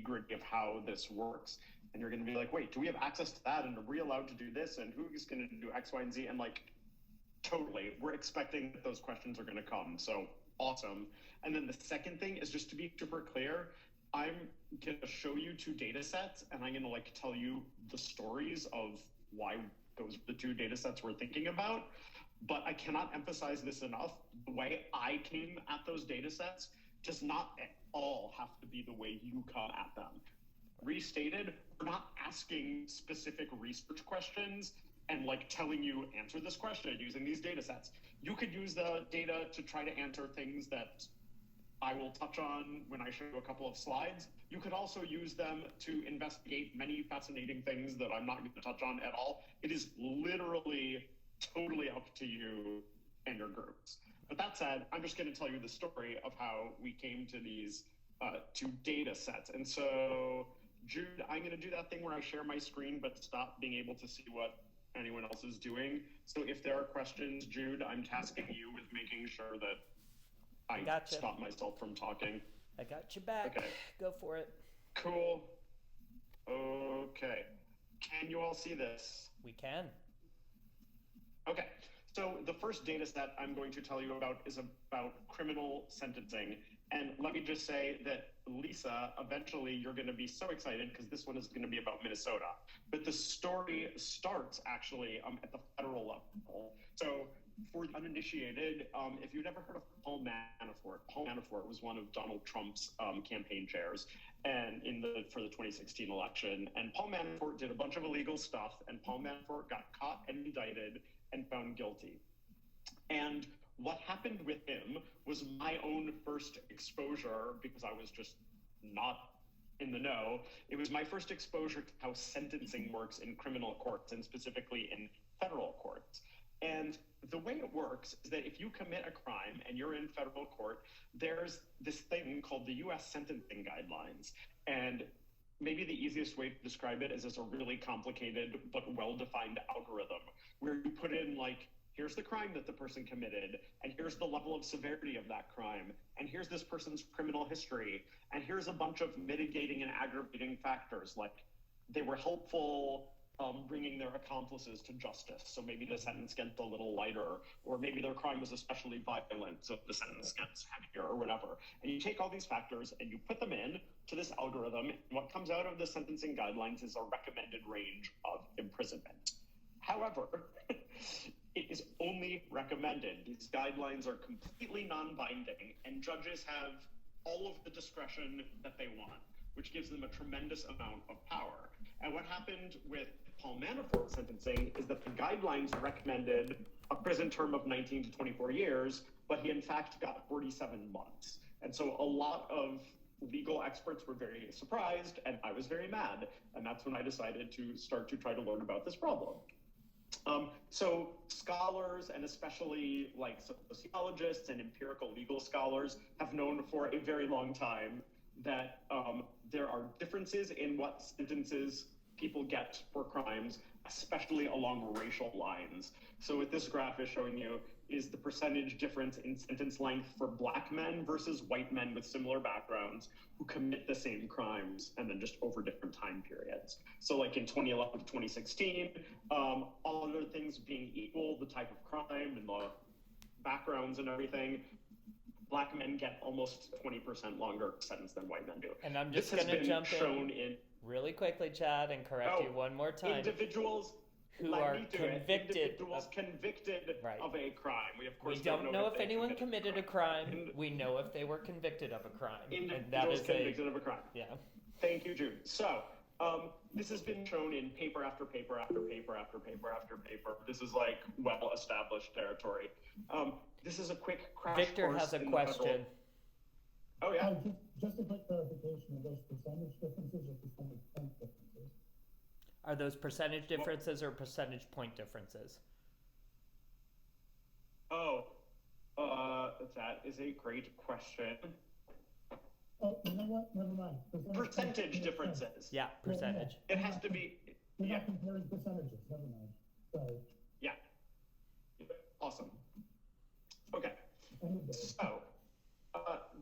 nitty-gritty of how this works. And you're going to be like, wait, do we have access to that? And are we allowed to do this? And who's going to do X, Y, and Z? And like, totally, we're expecting that those questions are going to come. So awesome. And then the second thing is, just to be super clear, I'm going to show you 2 data sets, and I'm going to like tell you the stories of why those are the 2 data sets we're thinking about. But I cannot emphasize this enough. The way I came at those data sets does not at all have to be the way you come at them. Restated, we're not asking specific research questions and like telling you answer this question using these data sets. You could use the data to try to answer things that I will touch on when I show you a couple of slides. You could also use them to investigate many fascinating things that I'm not going to touch on at all. It is literally totally up to you and your groups. But that said, I'm just going to tell you the story of how we came to these 2 data sets. And so, Jude, I'm going to do that thing where I share my screen but stop being able to see what anyone else is doing. So if there are questions, Jude, I'm tasking you with making sure that I stop myself from talking. I got you back. Okay. Go for it. Cool. Okay. Can you all see this? We can. Okay. So the first data set I'm going to tell you about is about criminal sentencing. And let me just say that, Lisa, eventually you're going to be so excited because this one is going to be about Minnesota. But the story starts actually at the federal level. So for the uninitiated, if you've never heard of Paul Manafort was one of Donald Trump's campaign chairs and for the 2016 election. And Paul Manafort did a bunch of illegal stuff, and Paul Manafort got caught and indicted and found guilty. And what happened with him was my own first exposure, because I was just not in the know. It was my first exposure to how sentencing works in criminal courts, and specifically in federal courts. And the way it works is that if you commit a crime and you're in federal court, there's this thing called the US sentencing guidelines. And maybe the easiest way to describe it is as a really complicated but well-defined algorithm where you put in like, here's the crime that the person committed, and here's the level of severity of that crime, and here's this person's criminal history, and here's a bunch of mitigating and aggravating factors, like they were helpful bringing their accomplices to justice, so maybe the sentence gets a little lighter, or maybe their crime was especially violent, so the sentence gets heavier or whatever. And you take all these factors and you put them in to this algorithm, and what comes out of the sentencing guidelines is a recommended range of imprisonment. However, it is only recommended. These guidelines are completely non-binding, and judges have all of the discretion that they want, which gives them a tremendous amount of power. And what happened with Paul Manafort's sentencing is that the guidelines recommended a prison term of 19 to 24 years, but he in fact got 47 months. And so a lot of legal experts were very surprised, and I was very mad. And that's when I decided to start to try to learn about this problem. So scholars, and especially like sociologists and empirical legal scholars, have known for a very long time that there are differences in what sentences people get for crimes, especially along racial lines. So what this graph is showing you is the percentage difference in sentence length for Black men versus white men with similar backgrounds who commit the same crimes, and then just over different time periods. So like in 2011 to 2016, all other things being equal, the type of crime and the backgrounds and everything, Black men get almost 20% longer sentence than white men do. And I'm just going to jump in really quickly, Chad, and correct you one more time. Individuals who are convicted of a crime. We of course we don't know if anyone committed a crime. We know if they were convicted of a crime. Individuals convicted of a crime. Yeah. Thank you, Jude. So this has been shown in paper after paper after paper after paper after paper. This is like well-established territory. This is a quick crash Victor course has a question. Oh, yeah? Just a quick clarification, are those percentage differences or percentage point differences? Are those percentage differences or percentage point differences? That is a great question. Oh, you know what? Never mind. Percentage differences. Yeah, percentage. It has to be. You're not comparing percentages. Never mind. Sorry. Yeah. Awesome. Okay. So,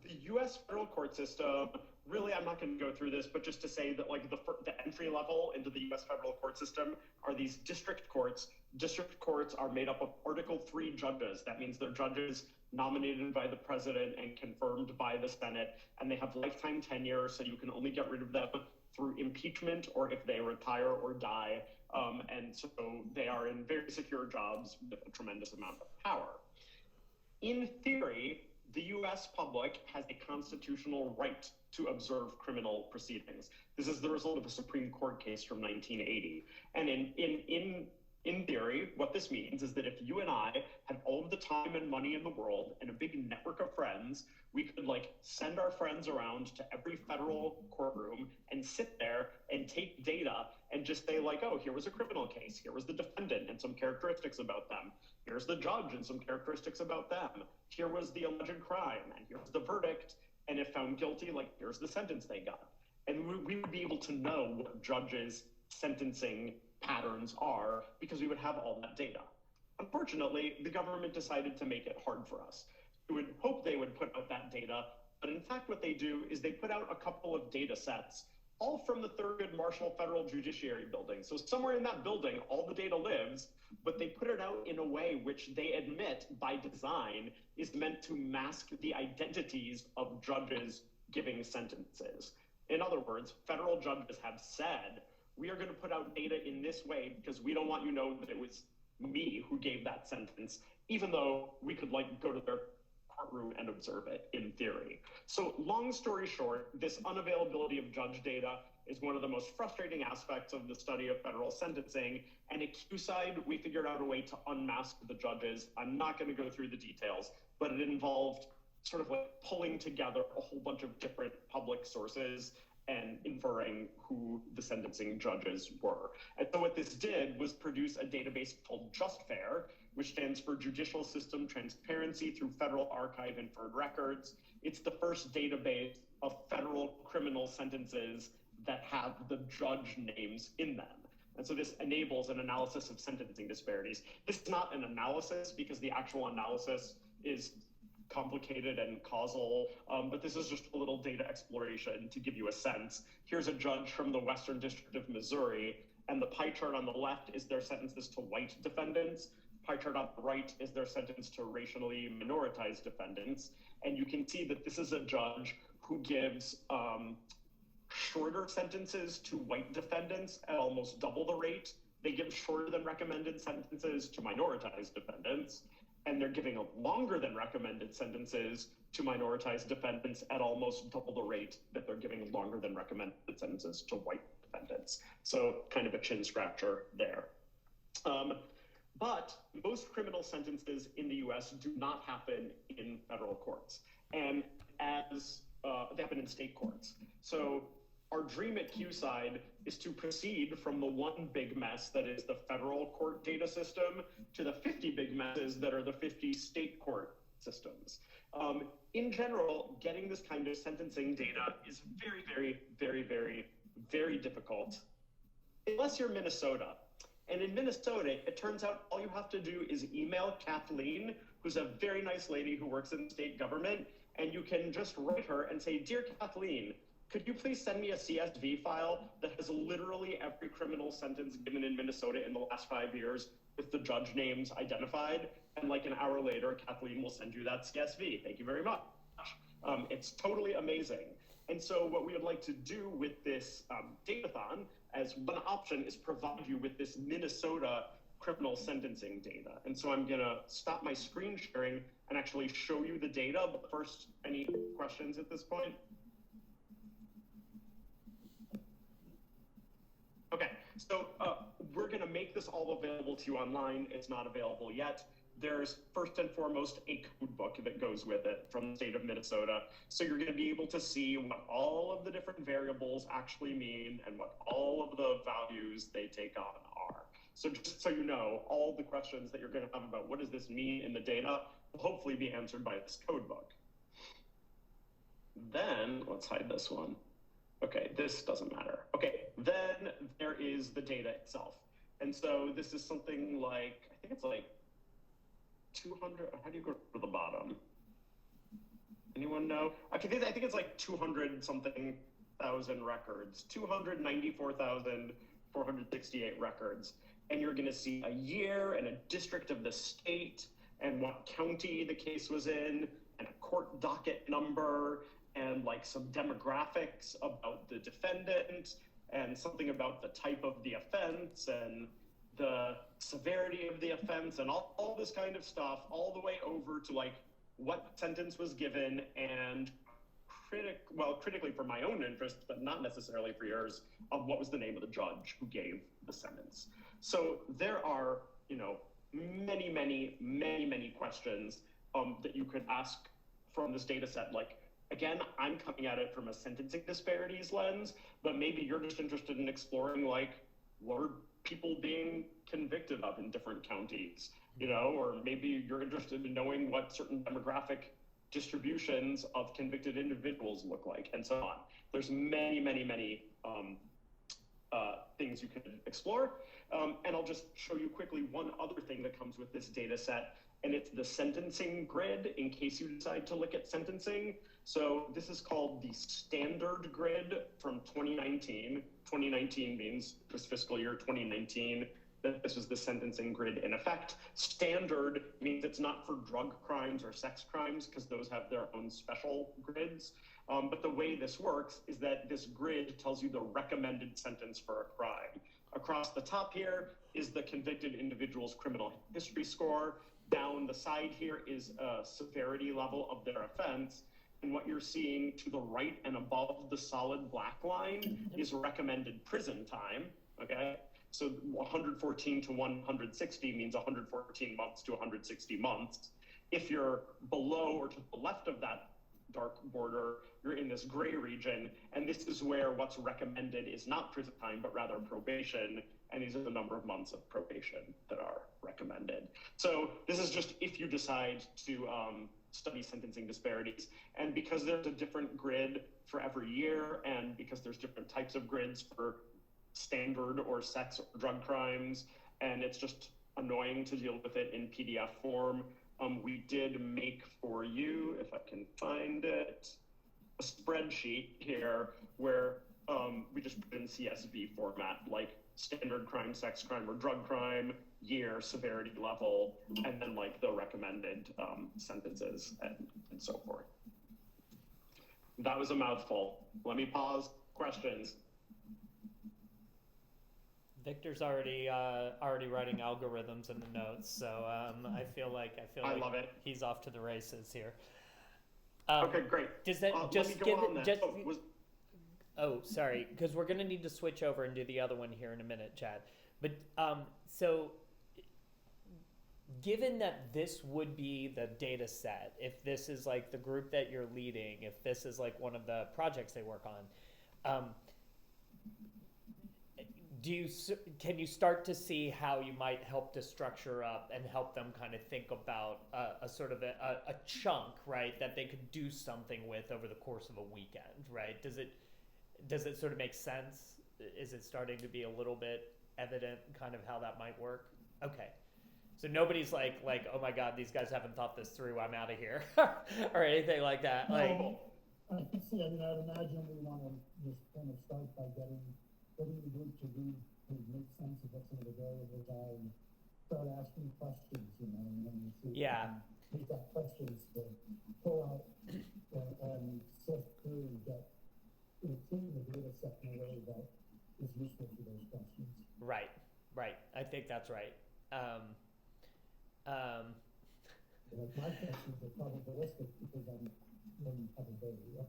the U.S. federal court system really, I'm not going to go through this, but just to say that like the entry level into the U.S. federal court system are these district courts. District courts are made up of Article 3 judges. That means they're judges nominated by the president and confirmed by the Senate, and they have lifetime tenure, so you can only get rid of them through impeachment or if they retire or die. And so they are in very secure jobs with a tremendous amount of power. In theory, the US public has a constitutional right to observe criminal proceedings. This is the result of a Supreme Court case from 1980. And in theory, what this means is that if you and I had all of the time and money in the world and a big network of friends, we could like send our friends around to every federal courtroom and sit there and take data and just say like, oh, here was a criminal case. Here was the defendant and some characteristics about them. Here's the judge and some characteristics about them. Here was the alleged crime and here's the verdict. And if found guilty, like here's the sentence they got. And we would be able to know what judges' sentencing patterns are because we would have all that data. Unfortunately, the government decided to make it hard for us. We would hope they would put out that data, but in fact what they do is they put out a couple of data sets, all from the Thurgood Marshall Federal Judiciary Building. So somewhere in that building, all the data lives, but they put it out in a way which they admit by design is meant to mask the identities of judges giving sentences. In other words, federal judges have said, we are going to put out data in this way because we don't want you to know that it was me who gave that sentence, even though we could like go to their courtroom and observe it in theory. So long story short, this unavailability of judge data is one of the most frustrating aspects of the study of federal sentencing. And at QSide, we figured out a way to unmask the judges. I'm not going to go through the details, but it involved sort of like pulling together a whole bunch of different public sources and inferring who the sentencing judges were. And so what this did was produce a database called JustFair, which stands for Judicial System Transparency through Federal Archive Inferred Records. It's the first database of federal criminal sentences that have the judge names in them. And so this enables an analysis of sentencing disparities. This is not an analysis because the actual analysis is complicated and causal, but this is just a little data exploration to give you a sense. Here's a judge from the Western District of Missouri, and the pie chart on the left is their sentences to white defendants. Pie chart on the right is their sentence to racially minoritized defendants. And you can see that this is a judge who gives shorter sentences to white defendants at almost double the rate. They give shorter than recommended sentences to minoritized defendants, and they're giving longer than recommended sentences to minoritized defendants at almost double the rate that they're giving longer than recommended sentences to white defendants. So kind of a chin scratcher there. But most criminal sentences in the US do not happen in federal courts, and as they happen in state courts. So our dream at QSide is to proceed from the one big mess that is the federal court data system to the 50 big messes that are the 50 state court systems. In general, getting this kind of sentencing data is very, very, very, very, very difficult, unless you're Minnesota. And in Minnesota, it turns out all you have to do is email Kathleen, who's a very nice lady who works in state government, and you can just write her and say, "Dear Kathleen, could you please send me a CSV file that has literally every criminal sentence given in Minnesota in the last 5 years with the judge names identified?" And like an hour later, Kathleen will send you that CSV. Thank you very much. It's totally amazing. And so what we would like to do with this datathon as one option is provide you with this Minnesota criminal sentencing data. And so I'm gonna stop my screen sharing and actually show you the data. But first, any questions at this point? Okay, so we're gonna make this all available to you online. It's not available yet. There's first and foremost a code book that goes with it from the state of Minnesota. So you're gonna be able to see what all of the different variables actually mean and what all of the values they take on are. So just so you know, all the questions that you're gonna have about what does this mean in the data will hopefully be answered by this code book. Then, let's hide this one. Okay, this doesn't matter. Okay, then there is the data itself. And so this is something like, I think it's like 200, how do you go to the bottom? Anyone know? I think it's like 200 something thousand records, 294,468 records. And you're going to see a year and a district of the state and what county the case was in and a court docket number and like some demographics about the defendant and something about the type of the offense and the severity of the offense and all this kind of stuff, all the way over to like what sentence was given and critically for my own interest, but not necessarily for yours, of what was the name of the judge who gave the sentence. So there are, many, many, many, many questions that you could ask from this data set. Like, again, I'm coming at it from a sentencing disparities lens, but maybe you're just interested in exploring, like, what are people being convicted of in different counties, or maybe you're interested in knowing what certain demographic distributions of convicted individuals look like, and so on. There's many, many, many things you can explore. And I'll just show you quickly one other thing that comes with this data set, and it's the sentencing grid in case you decide to look at sentencing. So this is called the standard grid from 2019. 2019 means this fiscal year 2019, that this was the sentencing grid in effect. Standard means it's not for drug crimes or sex crimes because those have their own special grids. But the way this works is that this grid tells you the recommended sentence for a crime. Across the top here is the convicted individual's criminal history score. Down the side here is a severity level of their offense. And what you're seeing to the right and above the solid black line is recommended prison time, okay? So 114 to 160 means 114 months to 160 months. If you're below or to the left of that dark border, you're in this gray region, and this is where what's recommended is not prison time, but rather probation, and these are the number of months of probation that are recommended. So this is just if you decide to study sentencing disparities, and because there's a different grid for every year, and because there's different types of grids for standard or sex or drug crimes, and it's just annoying to deal with it in PDF form, we did make for you, if I can find it, a spreadsheet here where we just put in CSV format, like standard crime, sex crime, or drug crime, year, severity level, and then like the recommended sentences and so forth. That was a mouthful. Let me pause. Questions? Victor's already writing algorithms in the notes, so I feel like I love it. He's off to the races here. Okay, great. Does that Oh, sorry, because we're gonna need to switch over and do the other one here in a minute, Chad. But so, given that this would be the data set, if this is like the group that you're leading, if this is like one of the projects they work on, can you start to see how you might help to structure up and help them kind of think about a sort of a chunk, right, that they could do something with over the course of a weekend, right? Does it sort of make sense? Is it starting to be a little bit evident kind of how that might work? Okay. So nobody's like, oh my God, these guys haven't thought this through, I'm out of here, or anything like that. No, I can see, I'd imagine we want to just kind of start by getting the group to make sense of what some of the variables are and start asking questions, and then see if we've got questions to pull out and sift through and get through the data set in a way that is useful to those questions. Right. I think that's right. My questions are probabilistic because I'm in probability.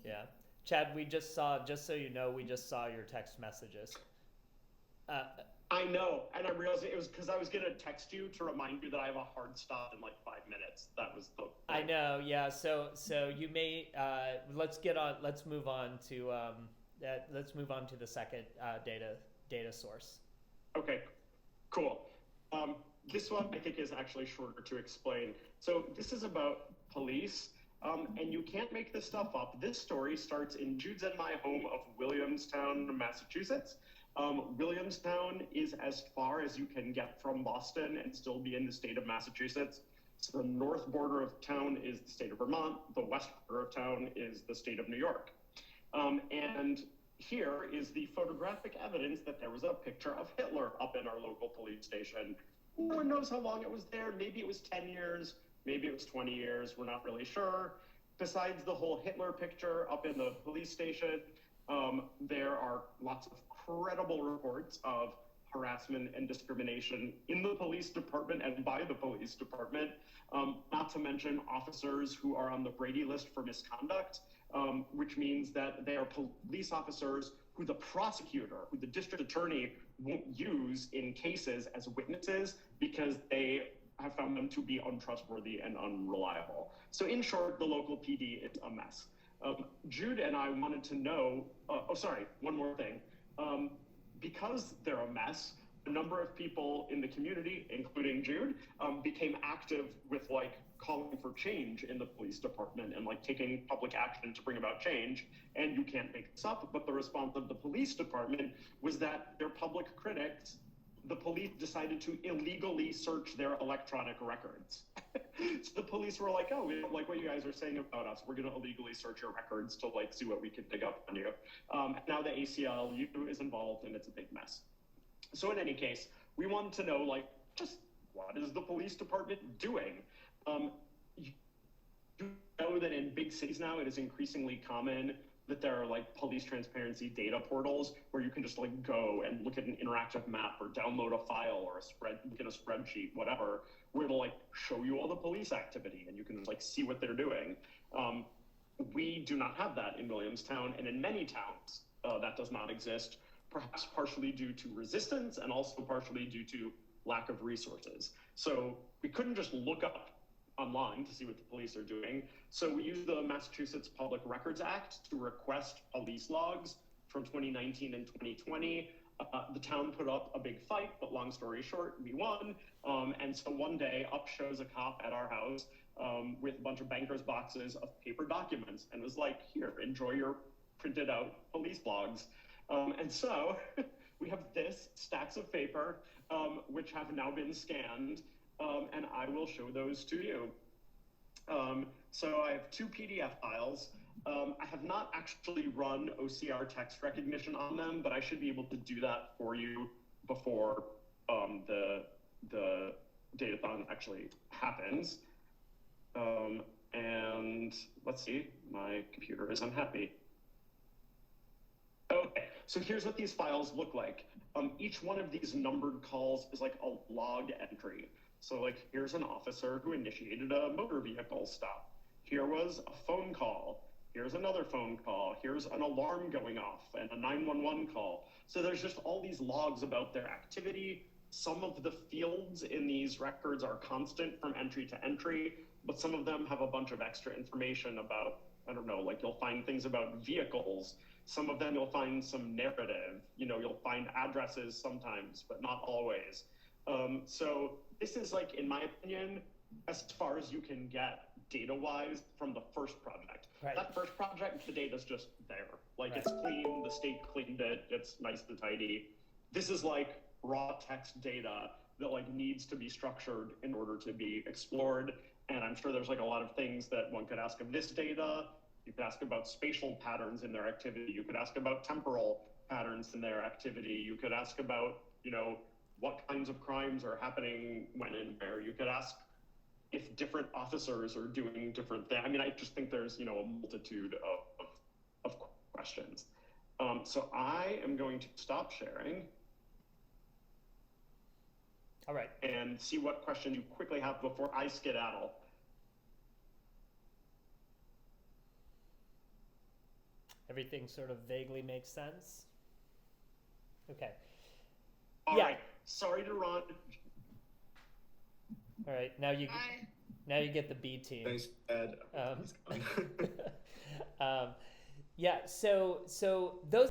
Yeah. Chad, we just saw, just so you know, we just saw your text messages. I know, and I realized it was because I was going to text you to remind you that I have a hard stop in like 5 minutes. That was the... I know, yeah. So you may let's move on to the second data source. Okay, cool. This one I think is actually shorter to explain. So this is about police. And you can't make this stuff up. This story starts in Jude's and my home of Williamstown, Massachusetts. Williamstown is as far as you can get from Boston and still be in the state of Massachusetts. So the north border of town is the state of Vermont. The west border of town is the state of New York. And here is the photographic evidence that there was a picture of Hitler up in our local police station. No one knows how long it was there. Maybe it was 10 years, maybe it was 20 years. We're not really sure. Besides the whole Hitler picture up in the police station, there are lots of credible reports of harassment and discrimination in the police department and by the police department, not to mention officers who are on the Brady list for misconduct, which means that they are police officers who the prosecutor, who the district attorney won't use in cases as witnesses because they have found them to be untrustworthy and unreliable. So in short, the local PD is a mess. Jude and I wanted to know, one more thing. Because they're a mess, a number of people in the community, including Jude, became active with like calling for change in the police department and like taking public action to bring about change. And you can't make this up, but the response of the police department was that their public critics, the police decided to illegally search their electronic records. So the police were like, oh, we don't like what you guys are saying about us. We're gonna illegally search your records to like see what we can dig up on you. Now the ACLU is involved and it's a big mess. So in any case, we wanted to know like, just what is the police department doing? You know that in big cities now, it is increasingly common that there are like police transparency data portals where you can just like go and look at an interactive map or download a file or look at a spreadsheet, whatever, where it'll like show you all the police activity and you can like see what they're doing. We do not have that in Williamstown, and in many towns that does not exist, perhaps partially due to resistance and also partially due to lack of resources. So we couldn't just look up online to see what the police are doing. So we used the Massachusetts Public Records Act to request police logs from 2019 and 2020. The town put up a big fight, but long story short, we won. And so one day up shows a cop at our house with a bunch of banker's boxes of paper documents and was like, here, enjoy your printed out police logs. And so we have this stacks of paper, which have now been scanned. And I will show those to you. So I have two PDF files. I have not actually run OCR text recognition on them, but I should be able to do that for you before the Datathon actually happens. And let's see, my computer is unhappy. Okay, so here's what these files look like. Each one of these numbered calls is like a log entry. So like, here's an officer who initiated a motor vehicle stop. Here was a phone call. Here's another phone call. Here's an alarm going off and a 911 call. So there's just all these logs about their activity. Some of the fields in these records are constant from entry to entry, but some of them have a bunch of extra information about, I don't know, like you'll find things about vehicles. Some of them you'll find some narrative. You know, you'll find addresses sometimes, but not always. So this is like, in my opinion, as far as you can get data-wise from the first project. Right. That first project, the data's just there. Like It's clean, the state cleaned it, it's nice and tidy. This is like raw text data that like needs to be structured in order to be explored. And I'm sure there's like a lot of things that one could ask of this data. You could ask about spatial patterns in their activity. You could ask about temporal patterns in their activity. You could ask about, you know, what kinds of crimes are happening when and where. You could ask if different officers are doing different things. I mean, I just think there's, you know, a multitude of questions. So I am going to stop sharing. All right. And see what questions you quickly have before I skedaddle. Everything sort of vaguely makes sense. Okay. All right. Sorry to run. All right. Now you get the B team. Thanks, Ed. Yeah. So those